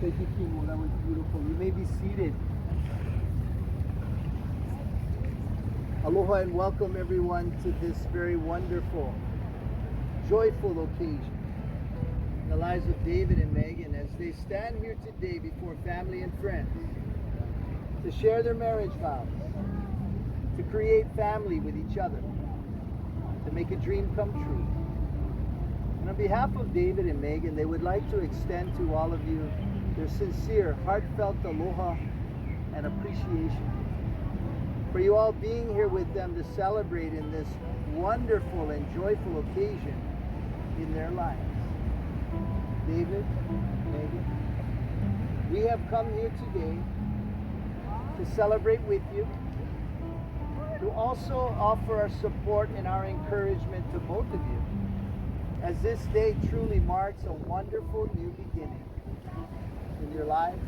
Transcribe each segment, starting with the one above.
Thank you, Kimo. That was beautiful. You may be seated. Aloha and welcome everyone to this very wonderful, joyful occasion in the lives of David and Megan as they stand here today before family and friends to share their marriage vows, to create family with each other, to make a dream come true. And on behalf of David and Megan, they would like to extend to all of you their sincere, heartfelt aloha and appreciation for you all being here with them to celebrate in this wonderful and joyful occasion in their lives. David, Megan, we have come here today to celebrate with you, to also offer our support and our encouragement to both of you, as this day truly marks a wonderful new beginning in your lives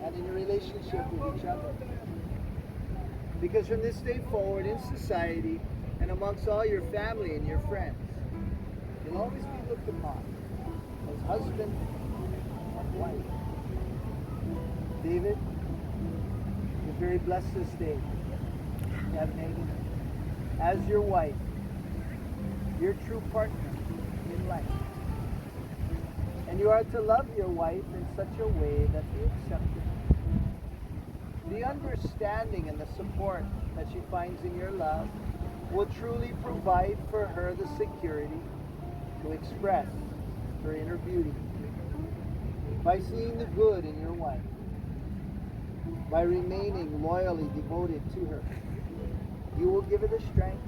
and in your relationship with each other. Because from this day forward in society and amongst all your family and your friends, you'll always be looked upon as husband and wife. David, you're very blessed this day to have Megan as your wife, your true partner in life. And you are to love your wife in such a way that the acceptance, the understanding and the support that she finds in your love will truly provide for her the security to express her inner beauty. By seeing the good in your wife, by remaining loyally devoted to her, you will give her the strength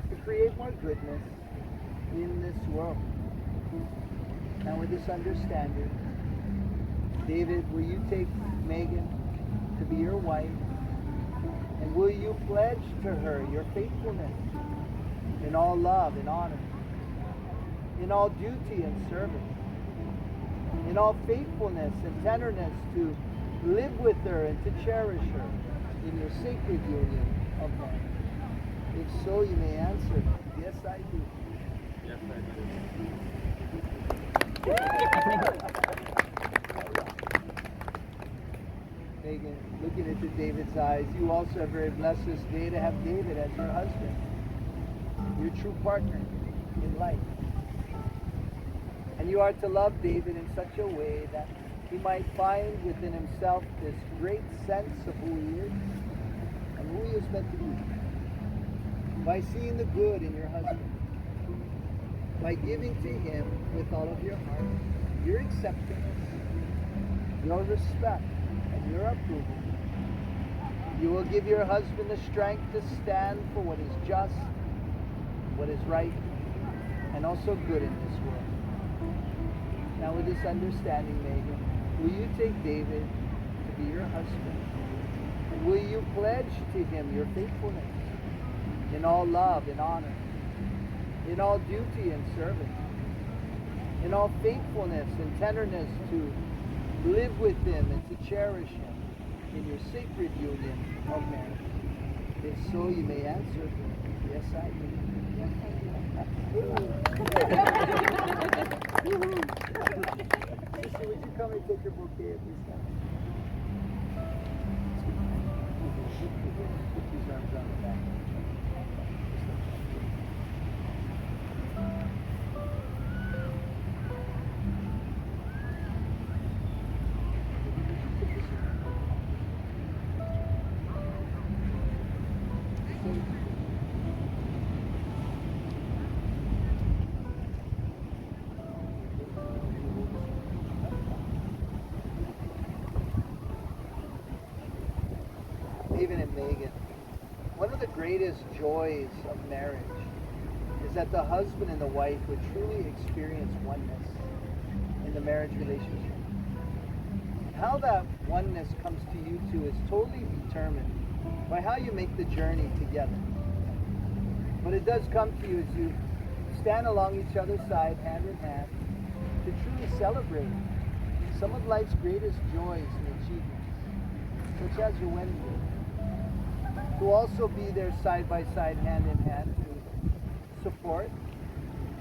to create more goodness in this world. Now with this understanding, David, will you take Megan to be your wife, and will you pledge to her your faithfulness in all love and honor, in all duty and service, in all faithfulness and tenderness to live with her and to cherish her in your sacred union of marriage? If so, you may answer, yes, I do. Yes, I do. Megan, looking into David's eyes, you also are very blessed this day to have David as your husband, your true partner in life. And you are to love David in such a way that he might find within himself this great sense of who he is and who he is meant to be. By seeing the good in your husband, by giving to him with all of your heart, your acceptance, your respect, and your approval, you will give your husband the strength to stand for what is just, what is right, and also good in this world. Now with this understanding, Megan, will you take David to be your husband? And will you pledge to him your faithfulness in all love and honor, in all duty and service, in all faithfulness and tenderness to live with him and to cherish him in your sacred union of marriage? If so, you may answer, yes, I do. Yes, I do. Sister, would you come and take your bouquet at this time? Put these arms on the back. David and Megan, one of the greatest joys of marriage is that the husband and the wife would truly experience oneness in the marriage relationship. How that oneness comes to you two is totally determined by how you make the journey together. But it does come to you as you stand along each other's side, hand in hand, to truly celebrate some of life's greatest joys and achievements, such as your wedding day. To also be there side by side, hand in hand, to support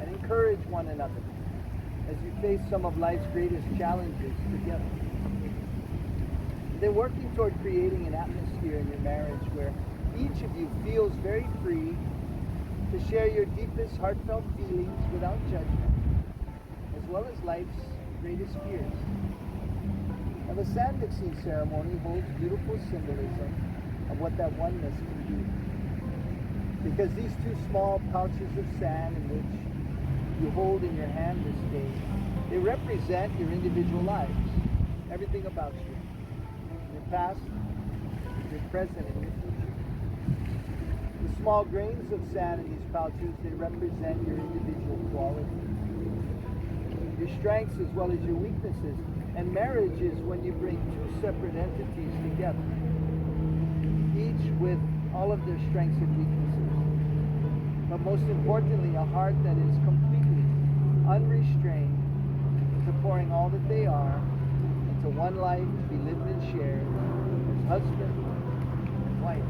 and encourage one another as you face some of life's greatest challenges together. They're working toward creating an atmosphere in your marriage where each of you feels very free to share your deepest heartfelt feelings without judgment, as well as life's greatest fears. Now, the sand mixing ceremony holds beautiful symbolism of what that oneness can be. Because these two small pouches of sand in which you hold in your hand this day, they represent your individual lives, everything about you, your past, your present, and your future. The small grains of sand in these pouches, they represent your individual qualities, your strengths as well as your weaknesses. And marriage is when you bring two separate entities together, each with all of their strengths and weaknesses. But most importantly, a heart that is completely unrestrained to pouring all that they are into one life to be lived and shared as husband and wife.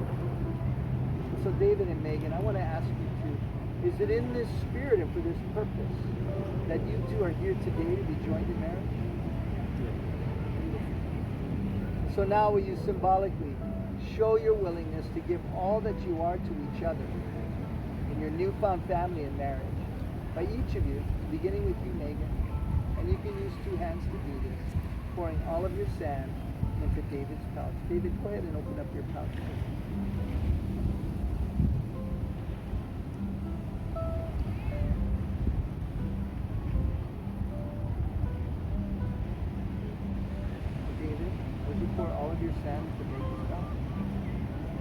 So David and Megan, I want to ask you two, is it in this spirit and for this purpose that you two are here today to be joined in marriage? So now will you symbolically show your willingness to give all that you are to each other in your newfound family and marriage by each of you, beginning with you, Megan, and you can use two hands to do this, pouring all of your sand into David's pouch. David, go ahead and open up your pouch. David, would you pour all of your sand into Megan's pouch?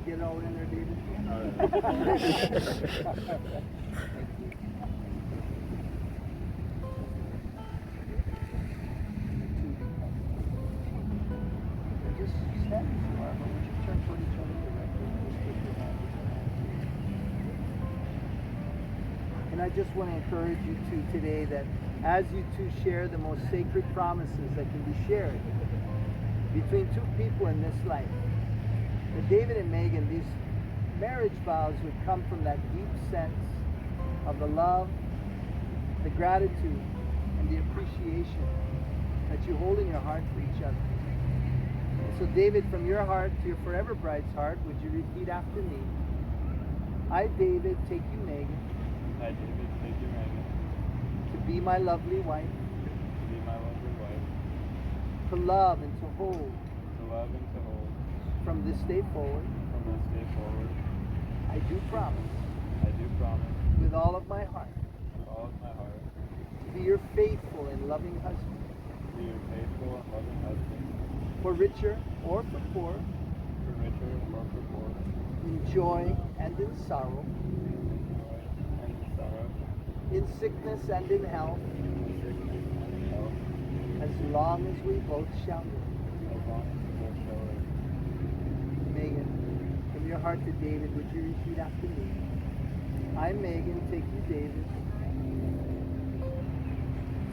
Get all in there, David? All right. Just stand as you are, but would you turn toward each other directly? Just take your hand. And I just want to encourage you two today that as you two share the most sacred promises that can be shared between two people in this life, that David and Megan, these marriage vows would come from that deep sense of the love, the gratitude, and the appreciation that you hold in your heart for each other. So David, from your heart to your forever bride's heart, would you repeat after me? I, David, take you, Megan. I, David, take you, Megan, To be my lovely wife. to be my lovely wife, To love and to hold. to love and to hold, From this day forward. from this day forward. I do promise. I do promise, With all of my heart. with all of my heart, To be your faithful and loving husband. to be your faithful and loving husband, For richer or for poor. for richer or for poor, In joy and in sorrow. in joy and in sorrow, In sickness and in health. in sickness and in health, As long as we both shall live. as long as we both shall live. Megan, from your heart to David, would you repeat after me? I, Megan, take you, David,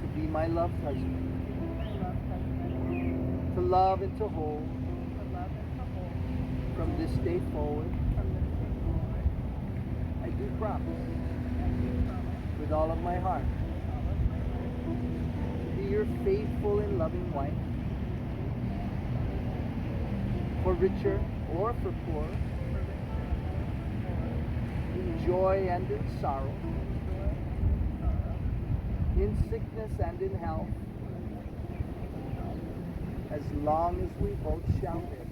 to be my loved husband. To love and to hold. From this day forward. I do promise. With all of my heart. To be your faithful and loving wife. For richer or for poor. In joy and in sorrow. In sickness and in health. As long as we both shall live.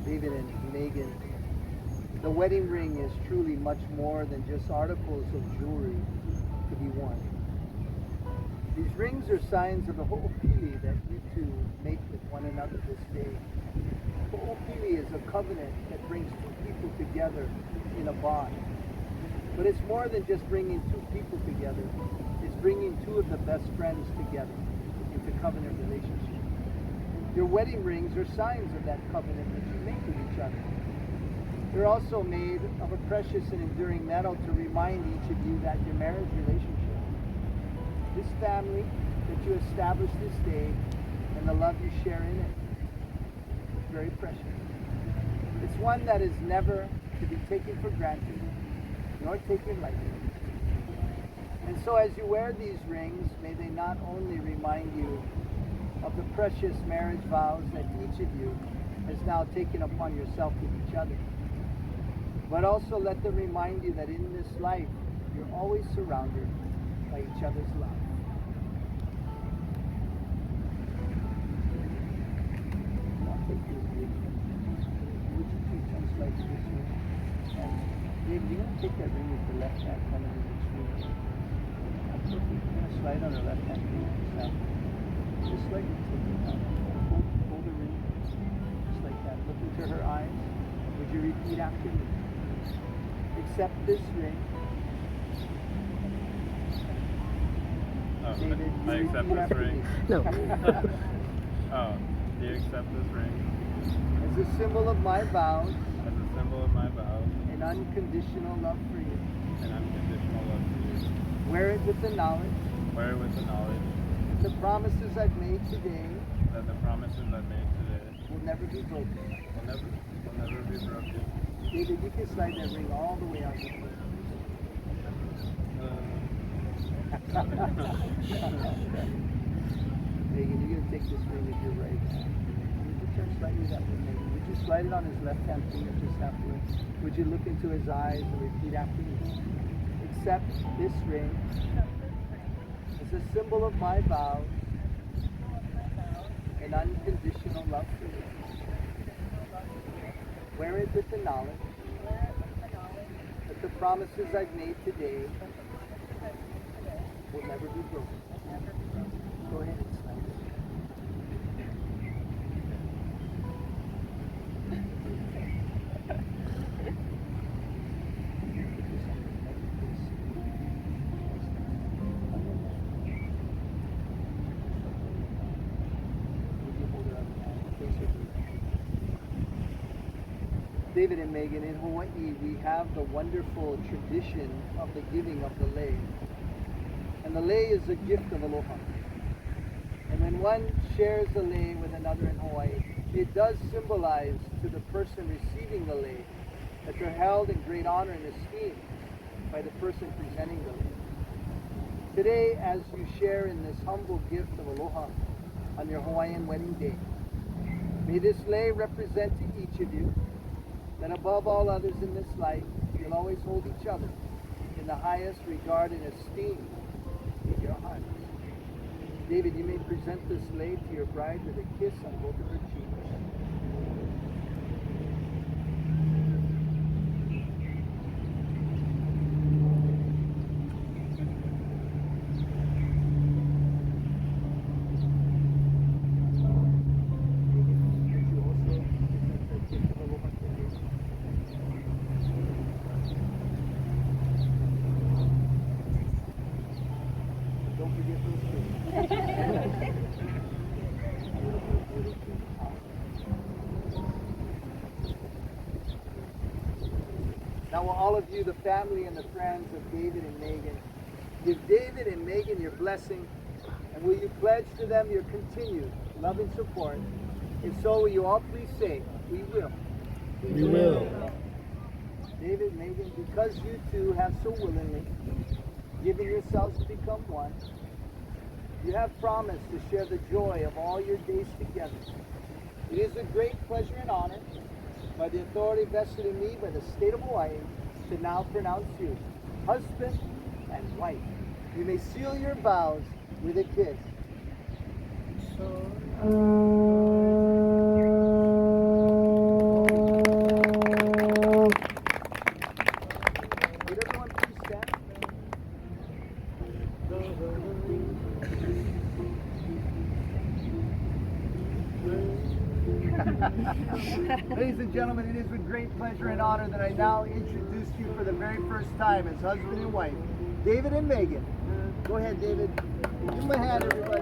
David and Megan, the wedding ring is truly much more than just articles of jewelry to be worn. These rings are signs of the ho'opili that you two make with one another this day. Ho'opili is a covenant that brings two people together in a bond. But it's more than just bringing two people together. It's bringing two of the best friends together into covenant relationship. Your wedding rings are signs of that covenant that you make with each other. They're also made of a precious and enduring metal to remind each of you that your marriage relationship, this family that you established this day, and the love you share in it, is very precious. It's one that is never to be taken for granted, nor taken lightly. And so as you wear these rings, may they not only remind you of the precious marriage vows that each of you has now taken upon yourself with each other, but also let them remind you that in this life, you're always surrounded by each other's love. I'll take this with you. Would you please translate this ring? And David, you're going to take that ring with the left hand coming in this ring. You're going to slide on her left hand finger just now. Just like you take it down. Hold the ring. Just like that. Look into her eyes. Would you repeat after me? Accept this ring. David, I accept this ring. No. Oh, do you accept this ring As a symbol of my vows as a symbol of my vows and unconditional love for you. and unconditional love for you? Wear it with the knowledge Wear it with the knowledge that the promises I've made today that the promises I've made today will never be broken. will never be broken. David, you can slide that ring all the way out your foot. Megan, you're going to take this ring with your right hand. Would you turn slightly that way, Megan? Would you slide it on his left hand finger just halfway? Would you look into his eyes and repeat after me? Accept this ring as a symbol of my vows and unconditional love for you. Wear it with the knowledge that the promises I've made today will never be broken. Go ahead and slide it. David and Megan, in Hawaii, we have the wonderful tradition of the giving of the lei. And the lei is a gift of aloha. And when one shares the lei with another in Hawaii, it does symbolize to the person receiving the lei that they're held in great honor and esteem by the person presenting the lei. Today, as you share in this humble gift of aloha on your Hawaiian wedding day, may this lei represent to each of you that above all others in this life, you'll always hold each other in the highest regard and esteem in your hearts. David, you may present this lei to your bride with a kiss on both of her cheeks. Don't forget those two. Now will all of you, the family and the friends of David and Megan, give David and Megan your blessing, and will you pledge to them your continued love and support? If so, will you all please say, we will. We will. David, Megan, because you two have so willingly given yourselves to become one, you have promised to share the joy of all your days together. It is a great pleasure and honor, by the authority vested in me by the state of Hawaii, to now pronounce you husband and wife. You may seal your vows with a kiss. Would everyone please stand? Ladies and gentlemen, it is with great pleasure and honor that I now introduce to you for the very first time as husband and wife, David and Megan. Go ahead, David. Give them a hand, everybody.